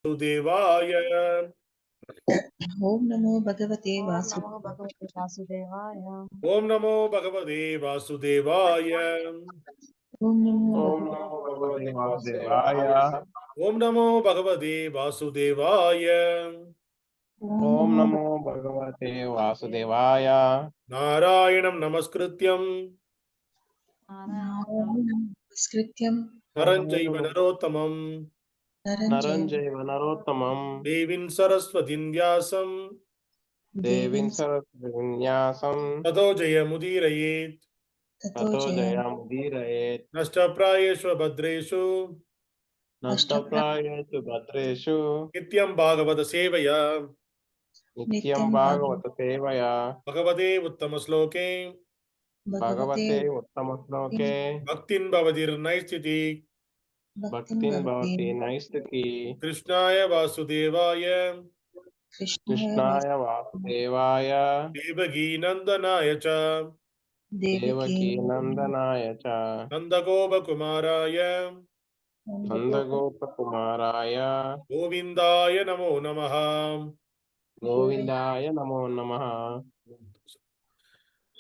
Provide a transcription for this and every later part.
Sudevaya. Om Namo Bhagavate Om Namo Vasudevaya. Bhagavate Vasudevaya. Om Namo Bhagavate Vasudevaya. Om Namo Om Bhagavate Namo Bhagavate Vasudevaya. Om Namo Bhagavate Vasudevaya. Om Namo Bhagavate Vasudevaya. Narayanam Namaskrityam Skrityam Naranjaiva Narottamam Naranjaiva Narottamam. Devin Saraswatin Vyasam Devin Sarasvinyasam. Tato Jayamudirayet Tato Jayamudiraet. Nashtaprayeshu Bhadreshu Nashtaprayesu Bhadreshu. Nityam Bhagavata Sevaya Nityam Bhagavata Sevaya. Bhagavate Uttamasloke Bhagavate Uttamasloke. Bhaktin Bhavadir Naistiti Bhaktin Bhavati Naistaki. Krishnaya Vasudevaya Krishnaya Vasudevaya. Devagi Nandanaya Cha Devaki Nandanaya cha. Nandagopa Kumaraya Nandagopa Kumaraya. Govindaya Namo Namaha. Govindaya Namo Namaha.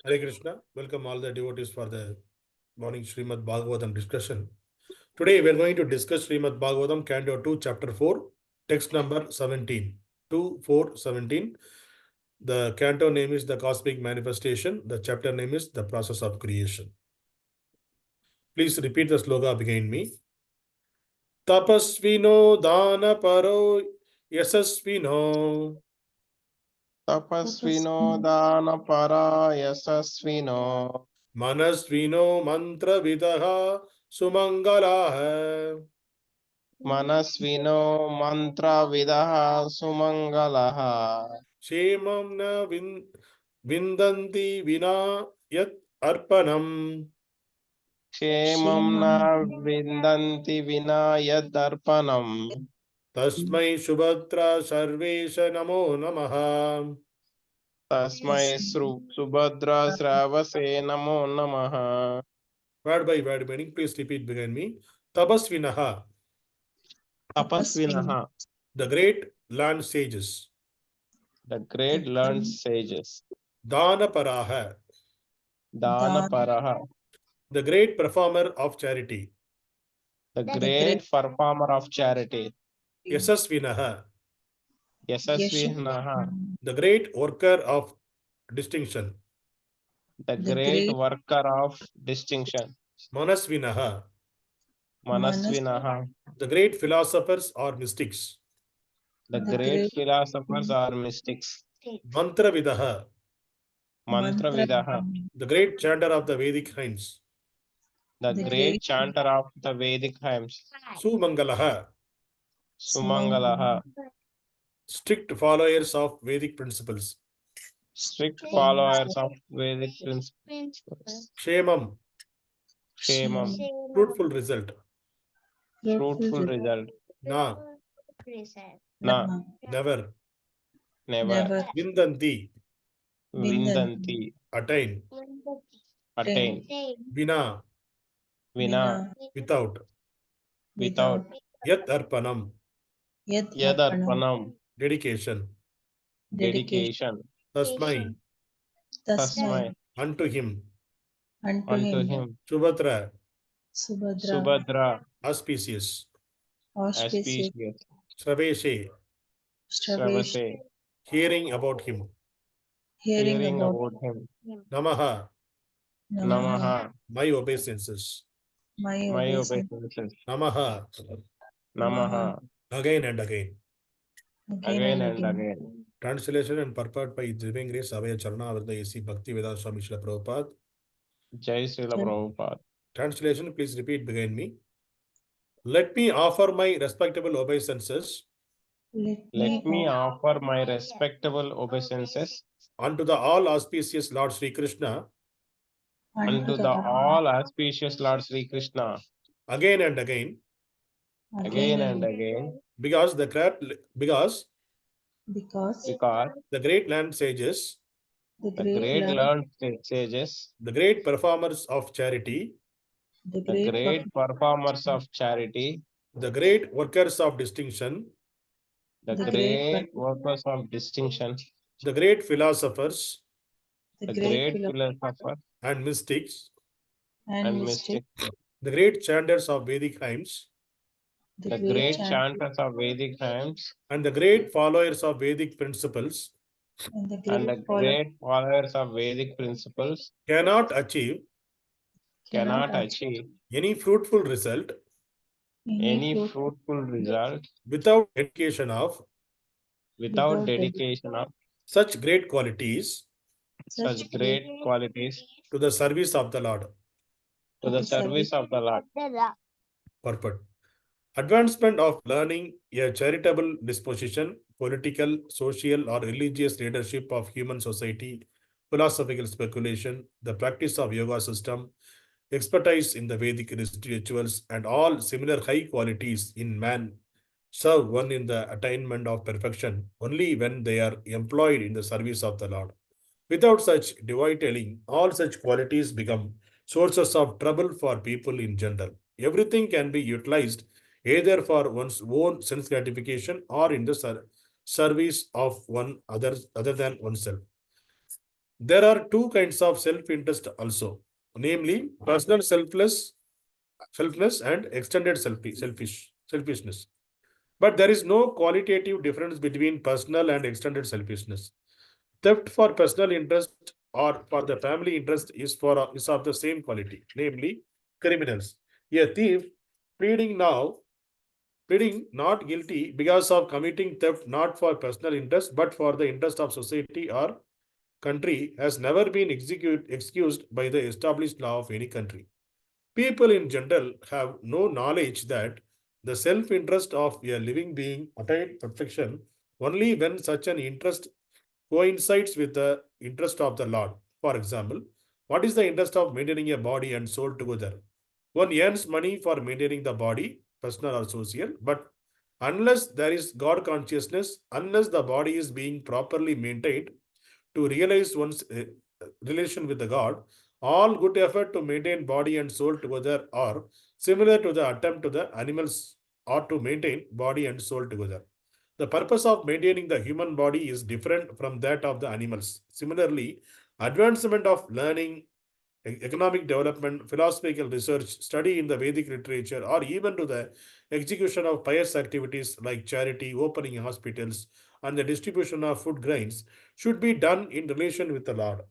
Hare Krishna. Welcome all the devotees for the morning Srimad Bhagavatam discussion. Today we are going to discuss Srimad Bhagavatam, Canto 2, Chapter 4, text number 17. 2, 4, 17. The canto name is The Cosmic Manifestation. The chapter name is The Process of Creation. Please repeat the sloka behind me. Tapasvino dāna-parā yaśasvino. Tapasvino dāna-parā yaśasvino. Manasvino mantra-vidaḥ su-maṅgalāḥ. Manasvino mantra-vidaḥ sumaṅgalāḥ. kṣemam na vindanti vinā yat-arpaṇaṁ. kṣemam na vindanti vinā yad-arpaṇaṁ. Tasmai subhadra-śravase namo namaḥ. Tasmai subhadra-śravase namo namaḥ. Word by word meaning. Please repeat behind me. Tapasvinaḥ, Tapasvinaḥ. the great land sages. The great learned sages. Dāna-parāḥ, Dāna-parāḥ. the great performer of charity. The great performer of charity. yaśasvinaḥ, Yaśasvinaḥ. the great worker of distinction. The great worker of distinction. manasvinaḥ, Manasvinaḥ. the great philosophers or mystics. The great philosophers are mystics. mantra-vidaḥ, Mantra-vidaḥ. the great chanter of the Vedic hymns. The great chanter of the Vedic hymns. su-maṅgalāḥ, Sumaṅgalāḥ. strict followers of Vedic principles. Strict followers of Vedic principles. kṣemam, Kṣemam. fruitful result. Fruitful result. Na, Na. never. Never. Vindanti, Vindanti. attain. Attain. Vinā, Vinā. without. Without. yat-arpaṇaṁ, Yad-arpaṇaṁ. dedication. Dedication. tasmai, Tasmai. unto him. Unto him. subhadra, auspicious. Auspicious. śravase, Śravase. hearing about him. Hearing about him. namaḥ, Namaḥ. my obeisances. My obeisances. namaḥ, Namaḥ. again and again. Again and again. Translation and purport by Divine Grace Avaya Charana Avarta A.C. Bhakti Vedanta Swami Srila Prabhupada. Jai Srila Prabhupada. Translation, please repeat behind me. Let me offer my respectable obeisances Let me offer my respectable obeisances unto the all-auspicious Lord Śrī Kṛṣṇa unto the all-auspicious Lord Śrī Kṛṣṇa. again and again, Again and again. because the great land sages, The great learned sages. the great performers of charity, The great performers of charity. the great workers of distinction, the the great workers of distinction, the great philosophers the the great great philosophers and mystics, and and mystic, mystics, the great chanters of Vedic hymns, the the great great chanter, chanters of Vedic hymns, and the great followers of Vedic principles and the and the great follower great followers of Vedic principles cannot achieve cannot cannot achieve achieve any fruitful result any any fruit fruitful result without dedication of without without dedication of such great qualities such great qualities to the service of the Lord. to the service of the Lord. Purport. Advancement of learning, a charitable disposition, political, social, or religious leadership of human society, philosophical speculation, the practice of yoga system, expertise in the Vedic rituals, and all similar high qualities in man serve one in the attainment of perfection only when they are employed in the service of the Lord. Without such detailing, all such qualities become sources of trouble for people in general. Everything can be utilized either for one's own sense gratification or in the service of one other than oneself. There are two kinds of self-interest also, namely personal selflessness and extended selfishness. But there is no qualitative difference between personal and extended selfishness. Theft for personal interest or for the family interest is of the same quality, namely criminals. A thief pleading now pleading not guilty because of committing theft not for personal interest but for the interest of society or country has never been excused by the established law of any country. People in general have no knowledge that the self-interest of a living being attained perfection only when such an interest coincides with the interest of the Lord. For example, what is the interest of maintaining a body and soul together? One earns money for maintaining the body, personal or social, but unless there is God consciousness, unless the body is being properly maintained to realize one's relation with the God, all good effort to maintain body and soul together are similar to the attempt to the animals or to maintain body and soul together. The purpose of maintaining the human body is different from that of the animals. Similarly, advancement of learning, economic development, philosophical research, study in the Vedic literature, or even to the execution of pious activities like charity, opening hospitals, and the distribution of food grains should be done in relation with the Lord.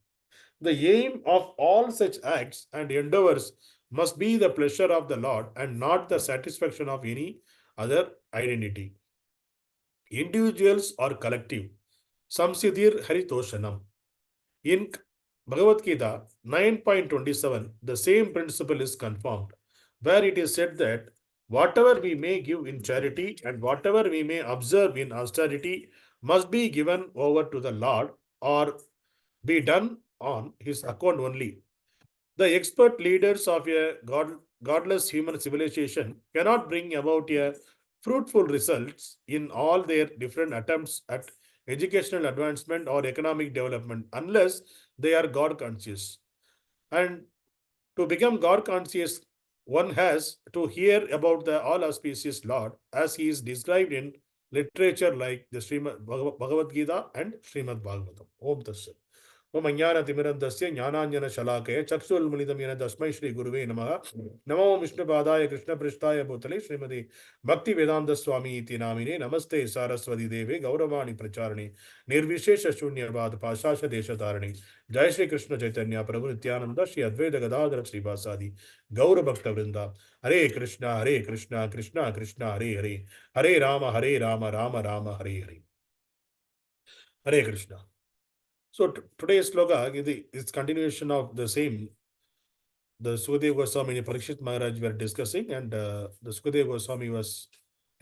The aim of all such acts and endeavors must be the pleasure of the Lord and not the satisfaction of any other identity. Individuals or collective. Samsidir Haritoshanam. In Bhagavad Gita 9.27, the same principle is confirmed, where it is said that whatever we may give in charity and whatever we may observe in austerity must be given over to the Lord or be done on his account only. The expert leaders of a godless human civilization cannot bring about a fruitful results in all their different attempts at educational advancement or economic development unless they are God conscious. And to become God conscious, one has to hear about the all-auspicious Lord as he is described in literature like the Srimad Bhagavad Gita and Srimad Bhagavatam. Om Tassat. ओम अज्ञानतिमिरन्धस्य ज्ञानाञ्जनशलाकया चक्षुरुन्मिलितं येन तस्मै श्रीगुरुवे नमः नमो विष्णुपादाय कृष्णपृष्ठाय भूतले श्रीमते भक्तिवेदान्तस्वामी इति नामिने नमस्ते सारस्वती देवे गौरवाणी प्रचारिणे निर्विशेष शून्यवाद पाशाशदेशधारिणे जय श्री कृष्ण चैतन्य प्रभु नित्यानंद श्री अद्वैत गदाधर श्रीवासादि गौर भक्त वृंदा हरे Krishna Krishna Krishna Hare Hare Hare Ram Ram Ram Hare Hare Hare Krishna. So today's sloka is continuation of the same. The Sukadeva Goswami and Parikshit Maharaj were discussing, and the Sukadeva Goswami was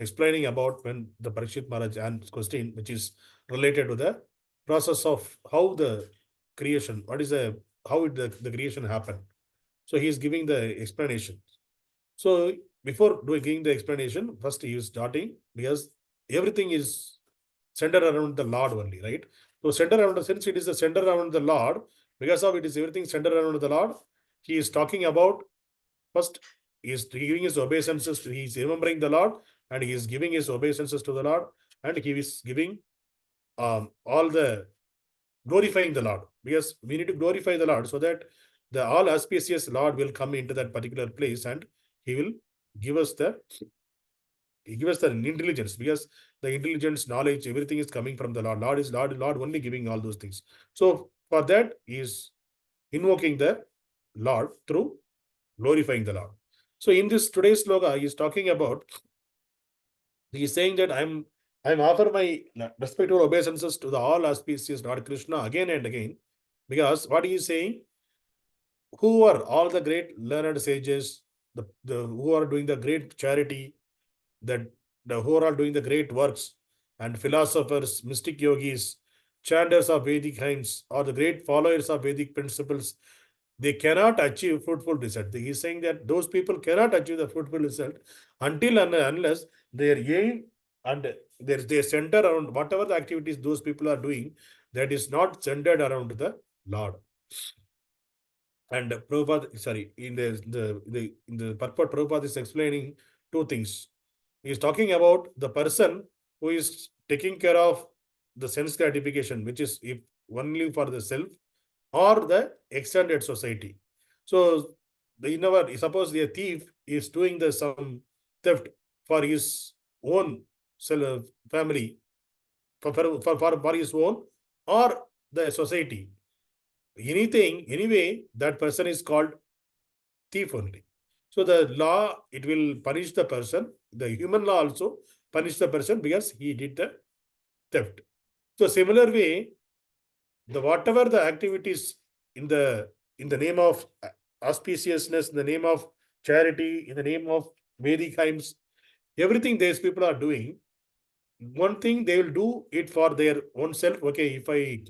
explaining about when the Parikshit Maharaj asked question, which is related to the process of how the creation, how the creation happened. So he is giving the explanation. So before giving the explanation, first he is starting because everything is centered around the Lord only, right? So center around, since it is the center around the Lord, because of it is everything centered around the Lord, he is talking about first, he is giving his obeisances, he is remembering the Lord and he is giving his obeisances to the Lord. and he is giving all the glorifying the Lord, because we need to glorify the Lord so that the all-auspicious Lord will come into that particular place and he will give us the intelligence, because the intelligence, knowledge, everything is coming from the Lord. Lord only giving all those things. So for that, he is invoking the Lord through glorifying the Lord. So in this today's sloka, he is talking about, he is saying that I'm offer my respectful obeisances to the all-auspicious Lord Krishna again and again, because what he is saying, who are all the great learned sages, the who are doing the great charity, that the who are all doing the great works, and philosophers, mystic yogis, chanters of Vedic hymns, or the great followers of Vedic principles, they cannot achieve fruitful result. He is saying that those people cannot achieve the fruitful result until and unless their aim and their center around whatever the activities those people are doing, that is not centered around the Lord. And Prabhupada, sorry, in the purport, Prabhupada is explaining two things. He is talking about the person who is taking care of the sense gratification, which is if only for the self or the extended society. So suppose the thief is doing some theft for his own self, family, for his own or the society. Anyway, that person is called thief only. So the law, it will punish the person. The human law also punish the person because he did the theft. So similar way, whatever the activities in the name of auspiciousness, in the name of charity, in the name of Vedic hymns, everything these people are doing, one thing they will do it for their own self. Okay, if I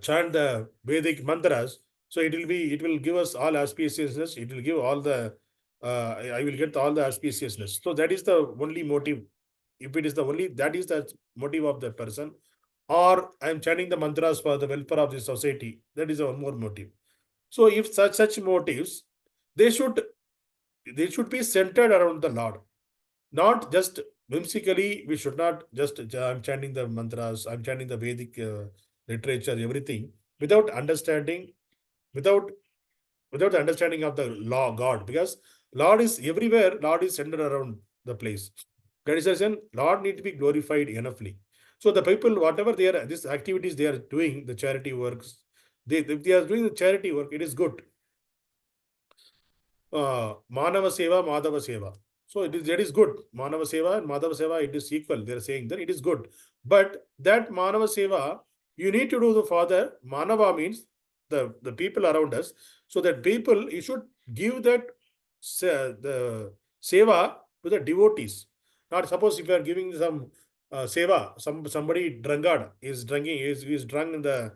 chant the Vedic mantras, so it will give us all auspiciousness. It will give all the, I will get all the auspiciousness. So that is the only motive. If it is the only, that is the motive of the person. Or I am chanting the mantras for the welfare of the society. That is one more motive. So if such motives, they should be centered around the Lord, not just whimsically. We should not just I'm chanting the mantras, I'm chanting the Vedic literature, everything without understanding, without the understanding of the law, God, because Lord is everywhere. Lord is centered around the place. That is the reason Lord need to be glorified enoughly. So the people, whatever they are, these activities they are doing, the charity works, if they are doing the charity work, it is good. Manava Seva, Madhava Seva. So that is good. Manava Seva and Madhava Seva, it is equal. They are saying that it is good. But that Manava Seva, you need to do the father. Manava means the people around us. So that people, you should give that the Seva to the devotees. Not suppose if you are giving some Seva, somebody drunkard is drinking, is drunk in the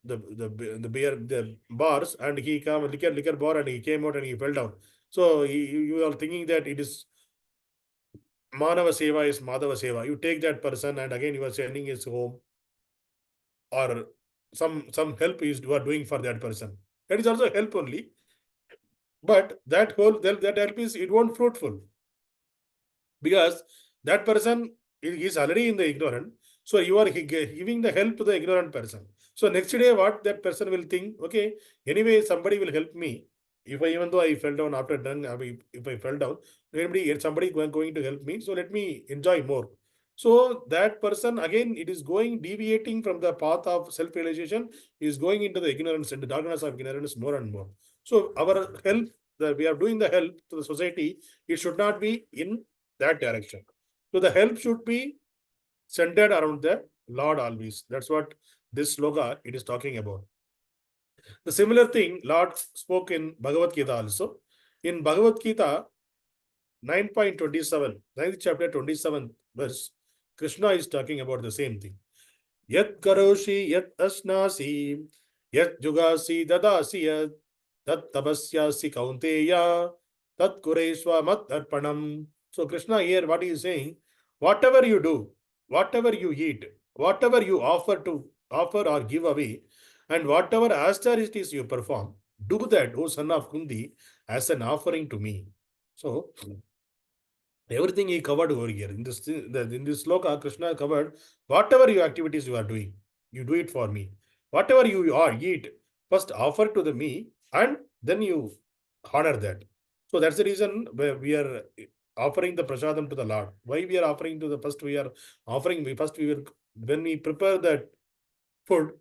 the bars, and he come liquor bar, and he came out and he fell down. So you are thinking that it is Manava Seva is Madhava Seva. You take that person and again you are sending his home, or some help you are doing for that person. That is also help only. But that help is, it won't fruitful, because that person is already in the ignorant. So you are giving the help to the ignorant person. So next day, what that person will think, okay, anyway, somebody will help me. Even though I fell down after done, if I fell down, somebody going to help me. So let me enjoy more. So that person, again, it is going deviating from the path of self-realization, is going into the ignorance and the darkness of ignorance more and more. So our help, we are doing the help to the society, it should not be in that direction. So the help should be centered around the Lord always. That's what this sloka it is talking about. The similar thing Lord spoke in Bhagavad Gita also. In Bhagavad Gita 9.27, 9th chapter 27th verse, Krishna is talking about the same thing. Yat karoshi yat asnasi yat jugasi dadasi yat tat tapasyasi kaunteya tat kuresva mat-arpaṇaṁ. So Krishna here, what he is saying, whatever you do, whatever you eat, whatever you offer or give away, and whatever austerities you perform, do that, O son of Kundi, as an offering to me. So Everything he covered over here. In this sloka, Krishna covered whatever your activities you are doing, you do it for me. Whatever you are eat, first offer to the me, and then you honor that. So that's the reason where we are offering the prasadam to the Lord. Why we are offering to the first? We are offering. We will, when we prepare that food,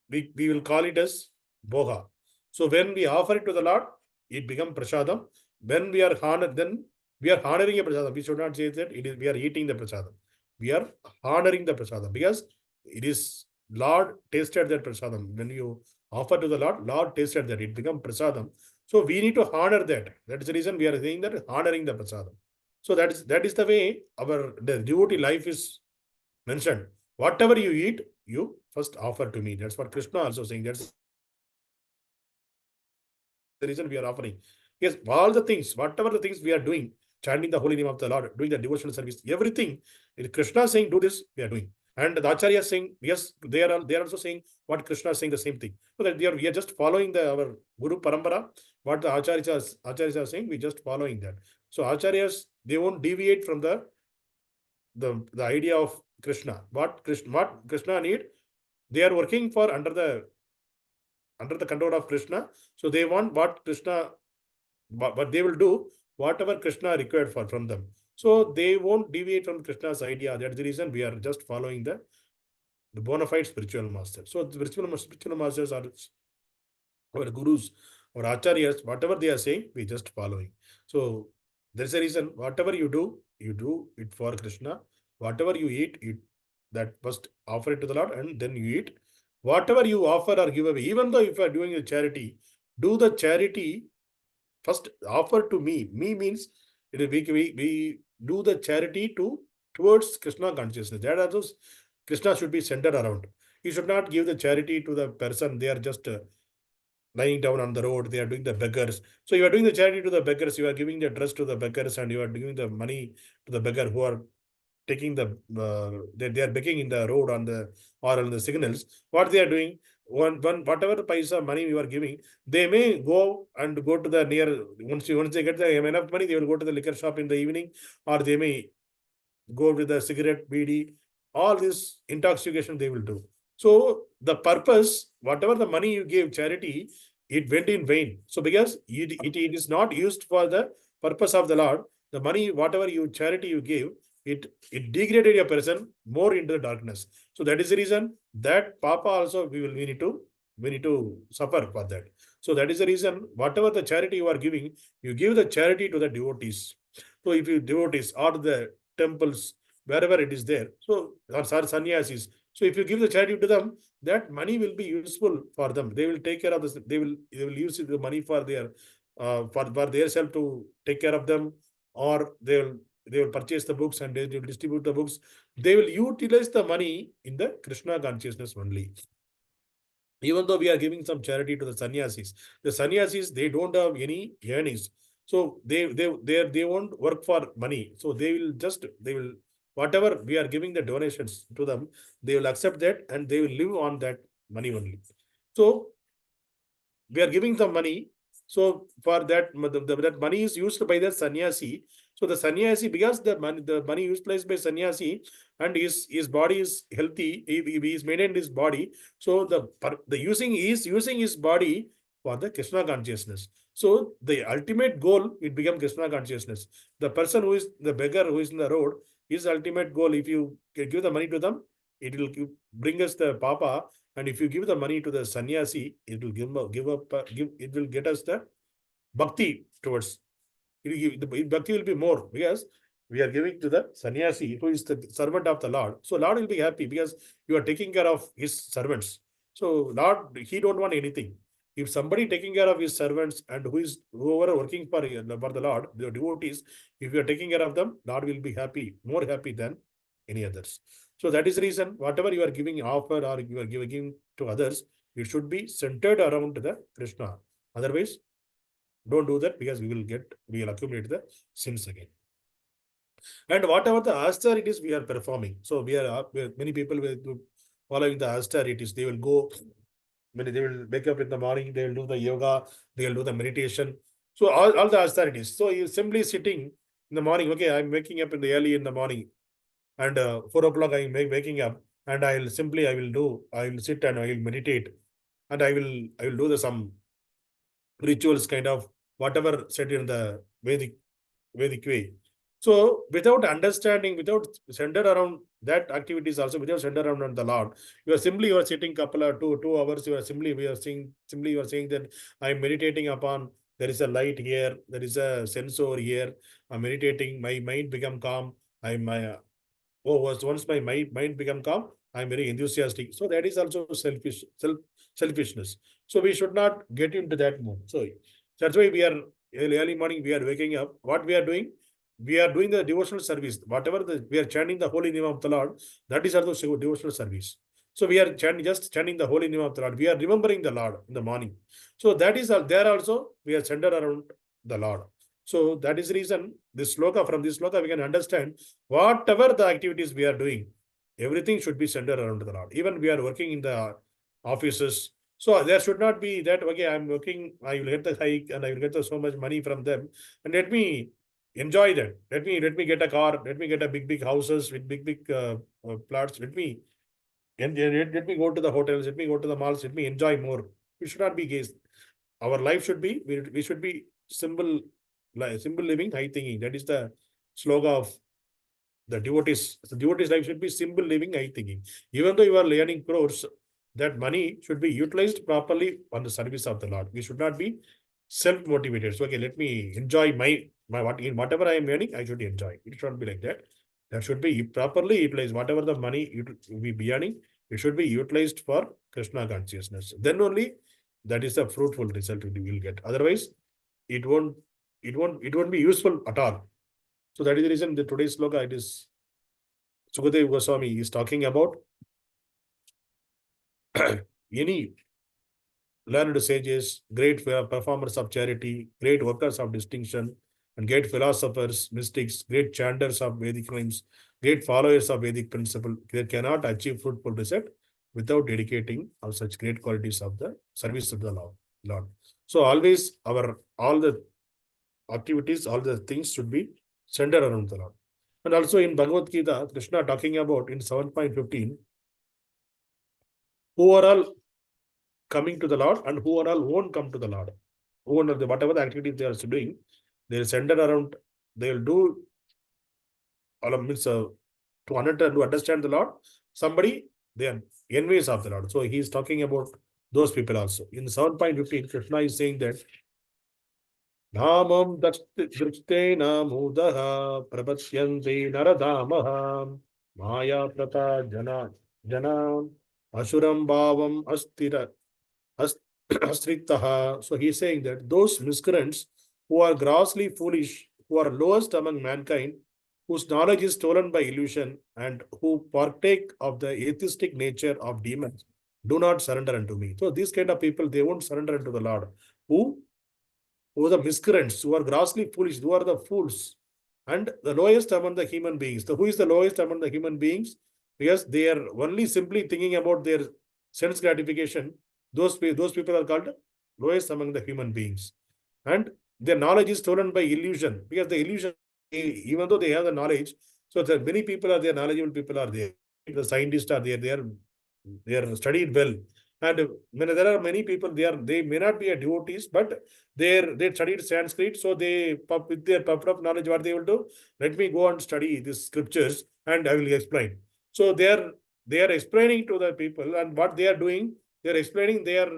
we will call it as boga. So when we offer it to the Lord, it becomes prasadam. When we are honored, then we are honoring a prasadam. We should not say that it is we are eating the prasadam. We are honoring the prasadam because it is Lord tasted that prasadam. When you offer to the Lord, Lord tasted that. It becomes prasadam. So we need to honor that. That is the reason we are saying that honoring the prasadam. So that is the way the devotee life is mentioned. Whatever you eat, you first offer to me. That's what Krishna also saying. That's the reason we are offering. Yes, all the things, whatever the things we are doing, chanting the holy name of the Lord, doing the devotional service, everything, Krishna saying do this, we are doing. And the Acharya is saying, yes, they are also saying what Krishna is saying, the same thing. So that we are just following our Guru Parampara, what the Acharyas are saying, we just following that. So Acharyas, they won't deviate from the idea of Krishna. What Krishna need, they are working for under the control of Krishna. So they want what Krishna, but they will do whatever Krishna required from them. So they won't deviate from Krishna's idea. That's the reason we are just following the bona fide spiritual master. So the spiritual masters are our gurus, our acharyas, whatever they are saying, we just following. So there's a reason, whatever you do it for Krishna. Whatever you eat, that first offer it to the Lord and then you eat. Whatever you offer or give away, even though if you are doing a charity, do the charity first offer to me. Me means we do the charity towards Krishna consciousness. That also Krishna should be centered around. You should not give the charity to the person. They are just lying down on the road. They are doing the beggars. So you are doing the charity to the beggars. You are giving the dress to the beggars, and you are giving the money to the beggar who are taking the they are begging in the road or on the signals. What they are doing, whatever the paisa money you are giving, they may go to the near, once they get the enough money, they will go to the liquor shop in the evening, or they may go with the cigarette, BD, all this intoxication they will do. So the purpose, whatever the money you gave charity, it went in vain. So because it is not used for the purpose of the Lord, the money, whatever you charity you gave, it degraded a person more into the darkness. So that is the reason that Papa also we need to suffer for that. So that is the reason whatever the charity you are giving, you give the charity to the devotees. So if you devotees or the temples, wherever it is there, so or sannyasis. So if you give the charity to them, that money will be useful for them. They will take care of this. They will use the money for their for their self to take care of them, or they will purchase the books and they will distribute the books. They will utilize the money in the Krishna consciousness only. Even though we are giving some charity to the sannyasis, they don't have any earnings. So they won't work for money. So they will whatever we are giving the donations to them, they will accept that and they will live on that money only. So we are giving some money. So for that, that money is used by the sannyasi. So the sannyasi, because the money utilized by sannyasi and his body is healthy, he is maintained his body. So the using his body for the Krishna consciousness. So the ultimate goal, it becomes Krishna consciousness. The person who is the beggar who is in the road, his ultimate goal, if you give the money to them, it will bring us the Papa. And if you give the money to the sannyasi, it will it will get us the bhakti towards. The bhakti will be more because we are giving to the sannyasi who is the servant of the Lord. So Lord will be happy because you are taking care of his servants. So Lord, he don't want anything. If somebody taking care of his servants and whoever are working for the Lord, the devotees, if you are taking care of them, Lord will be happy, more happy than any others. So that is the reason whatever you are giving offer or you are giving to others, it should be centered around the Krishna. Otherwise, don't do that because we will accumulate the sins again. And whatever the austerities we are performing. So many people will following the austerities. They will go, when they will wake up in the morning, they will do the yoga, they will do the meditation. So all the austerities. So you simply sitting in the morning, okay, I'm waking up early in the morning, and 4 o'clock I'm waking up, and I will sit and I will meditate, and I will do some rituals, kind of whatever said in the Vedic way. So without understanding, without center around that activities, also without center around the Lord, you are sitting couple of 2 hours. You are simply that I'm meditating upon. There is a light here. There is a sensor here. I'm meditating. My mind become calm. Once my mind become calm, I'm very enthusiastic. So that is also selfishness. So we should not get into that mode. So that's why we are early morning, we are waking up. What we are doing? We are doing the devotional service. We are chanting the holy name of the Lord. That is also devotional service. So we are just chanting the holy name of the Lord. We are remembering the Lord in the morning. So that is there also we are centered around the Lord. So that is the reason from this sloka we can understand whatever the activities we are doing, everything should be centered around the Lord. Even we are working in the offices. So there should not be that, okay, I'm working, I will get the hike and I will get so much money from them. And let me enjoy that. Let me get a car. Let me get a big houses with big plots. Let me go to the hotels. Let me go to the malls. Let me enjoy more. We should not be gaze. Our life should be, we should be simple living, high thinking. That is the slogan of the devotees. The devotees' life should be simple living, high thinking. Even though you are earning crores, that money should be utilized properly on the service of the Lord. We should not be self-motivated. So, okay, let me enjoy whatever I am earning, I should enjoy. It should not be like that. That should be properly utilized. Whatever the money we be earning, it should be utilized for Krishna consciousness. Then only that is the fruitful result we will get. Otherwise, it won't be useful at all. So that is the reason the today's sloka, it is Sukadeva Goswami is talking about any learned sages, great performers of charity, great workers of distinction, and great philosophers, mystics, great chanters of Vedic hymns, great followers of Vedic principle. They cannot achieve fruitful result without dedicating of such great qualities of the service of the Lord. So always all the activities, all the things should be centered around the Lord. And also in Bhagavad Gita, Krishna talking about in 7.15, who are all coming to the Lord and who are all won't come to the Lord. Whatever the activities they are doing, they will center around, they will do all of means to understand the Lord. Somebody, they are enemies of the Lord. So he is talking about those people also. In 7.15, Krishna is saying that Namam drishte namudaha prabhasyanti naradamaha maya prata jana asuram bhavam astritaha. So he is saying that those miscreants who are grossly foolish, who are lowest among mankind, whose knowledge is stolen by illusion, and who partake of the atheistic nature of demons, do not surrender unto me. So these kind of people, they won't surrender unto the Lord. Who are the miscreants, who are grossly foolish, who are the fools, and the lowest among the human beings. So who is the lowest among the human beings? Because they are only simply thinking about their sense gratification. Those people are called lowest among the human beings. And their knowledge is stolen by illusion. Because the illusion, even though they have the knowledge, so that many people are there, knowledgeable people are there. The scientists are there, they are studied well. And when there are many people, they may not be a devotees, but they studied Sanskrit, so with their puffed up knowledge, what they will do? Let me go and study these scriptures, and I will explain. So they are explaining to the people, and what they are doing, they are explaining. They are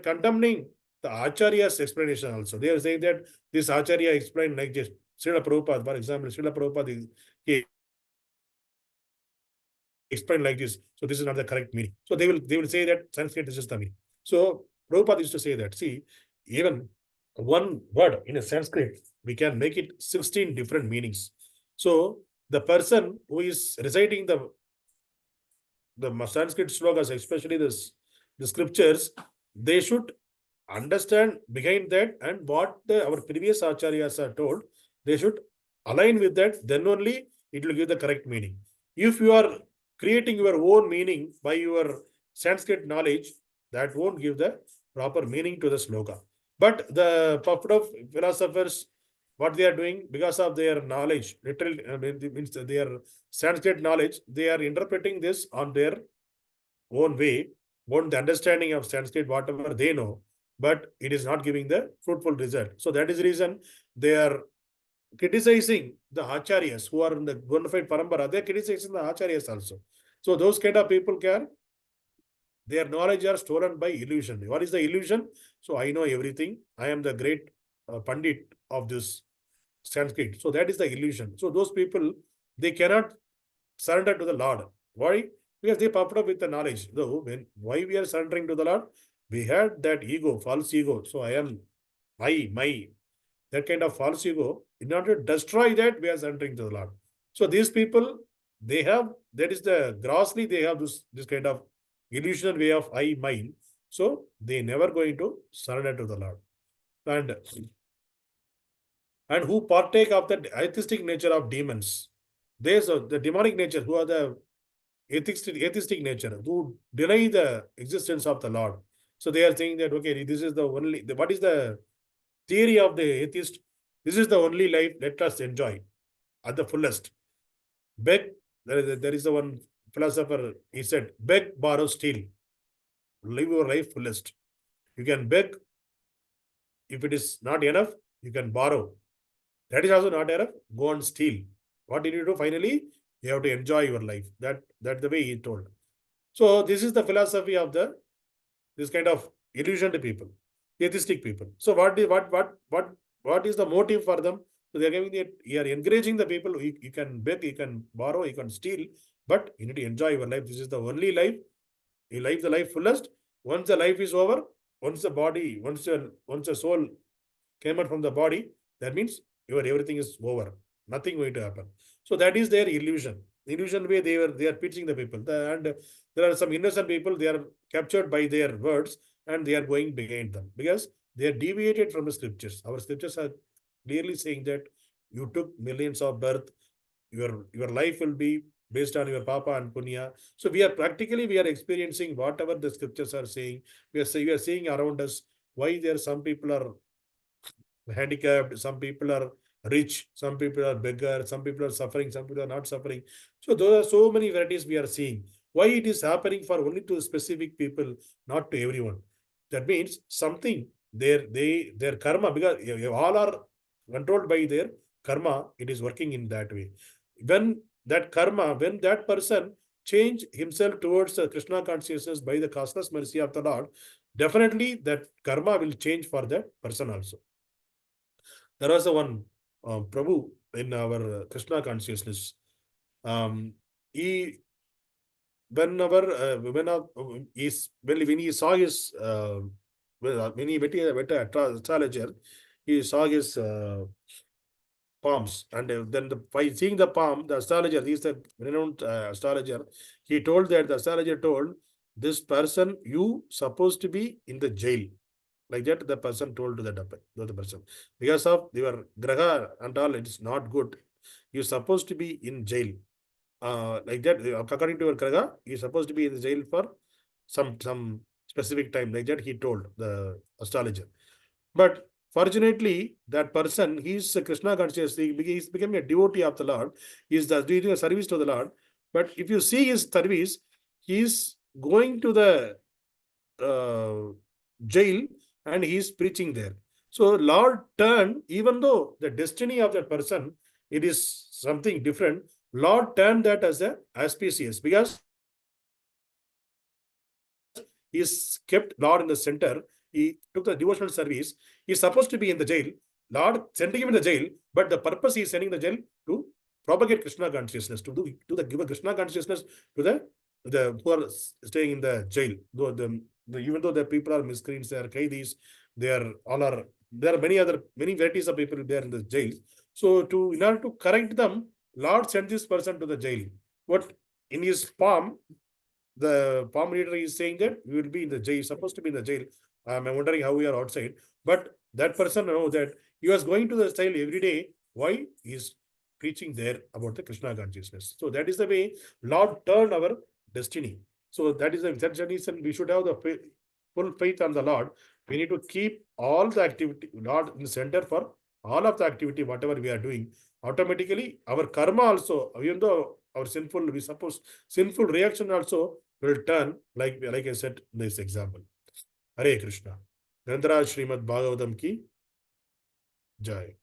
condemning the Acharya's explanation also. They are saying that this Acharya explained like this. Srila Prabhupada, for example, Srila Prabhupada, he explain like this. So this is not the correct meaning. So they will say that Sanskrit is just the meaning. So Prabhupada used to say that, see, even one word in a Sanskrit, we can make it 16 different meanings. So the person who is reciting the Sanskrit slokas, especially the scriptures, they should understand behind that, and what our previous acharyas are told, they should align with that. Then only it will give the correct meaning. If you are creating your own meaning by your Sanskrit knowledge, that won't give the proper meaning to the sloka. But the puffed up philosophers, what they are doing, because of their knowledge, literally means their Sanskrit knowledge, they are interpreting this on their own way, own the understanding of Sanskrit, whatever they know, but it is not giving the fruitful result. So that is the reason they are criticizing the acharyas who are in the bona fide parampara. They are criticizing the acharyas also. So those kind of people can, their knowledge are stolen by illusion. What is the illusion? So I know everything. I am the great pandit of this Sanskrit. So that is the illusion. So those people, they cannot surrender to the Lord. Why? Because they puffed up with the knowledge. Though when why we are surrendering to the Lord? We had that ego, false ego. So I am my, that kind of false ego. In order to destroy that, we are surrendering to the Lord. So these people, they have, that is the grossly, they have this kind of illusional way of I, mine. So they never going to surrender to the Lord. And who partake of the atheistic nature of demons. There's the demonic nature, who are the atheistic nature, who deny the existence of the Lord. So they are saying that, okay, this is the only, what is the theory of the atheist? This is the only life, let us enjoy at the fullest. Beg, there is the one philosopher, he said, beg, borrow, steal. Live your life fullest. You can beg. If it is not enough, you can borrow. That is also not enough. Go and steal. What did you do? Finally, you have to enjoy your life. That's the way he told. So this is the philosophy of this kind of illusioned people, atheistic people. So what is the motive for them? So they are giving it. You are encouraging the people. You can beg, you can borrow, you can steal, but you need to enjoy your life. This is the only life. You live the life fullest. Once the life is over, once the soul came out from the body, that means your everything is over. Nothing going to happen. So that is their illusion. Illusion way they are teaching the people. And there are some innocent people, they are captured by their words and they are going behind them because they are deviated from the scriptures. Our scriptures are clearly saying that you took millions of birth, your life will be based on your papa and punya. So we are experiencing whatever the scriptures are saying. We are seeing around us why there some people are handicapped, some people are rich, some people are beggar, some people are suffering, some people are not suffering. So there are so many varieties we are seeing. Why it is happening for only to specific people, not to everyone? That means something their karma, because all are controlled by their karma, it is working in that way. When that karma, when that person change himself towards the Krishna consciousness by the causeless mercy of the Lord, definitely that karma will change for that person also. There was a one Prabhu in our Krishna consciousness. He whenever when he saw his when he met a astrologer, he saw his palms, and then by seeing the palm, the astrologer, he is the renowned astrologer, he told that the astrologer told this person, you supposed to be in the jail. Like that, the person told to the person, because of your graha and all, it is not good. You're supposed to be in jail. Like that, according to your graha, you're supposed to be in the jail for some specific time. Like that, he told the astrologer. But fortunately, that person, he's a Krishna conscious. He's becoming a devotee of the Lord. He's doing a service to the Lord. But if you see his service, he's going to the jail and he's preaching there. So Lord turned, even though the destiny of that person, it is something different, Lord turned that as a auspicious, because he's kept Lord in the center. He took the devotional service. He's supposed to be in the jail. Lord sending him in the jail, but the purpose he is sending the jail to propagate Krishna consciousness, to give a Krishna consciousness to the who are staying in the jail. Though even though the people are miscreants, they are kaidis, there are many varieties of people there in the jail. So in order to correct them, Lord sent this person to the jail. What in his palm, the palm reader is saying that we will be in the jail, supposed to be in the jail. I'm wondering how we are outside. But that person knows that he was going to the jail every day. Why? He's preaching there about the Krishna consciousness. So that is the way Lord turned our destiny. So that is the reason we should have the full faith on the Lord. We need to keep all the activity, Lord in the center for all of the activity, whatever we are doing, automatically our karma also, even though our sinful, we suppose sinful reaction also will turn, like I said in this example. Hare Krishna. Nandra Srimad Bhagavatam ki Jai.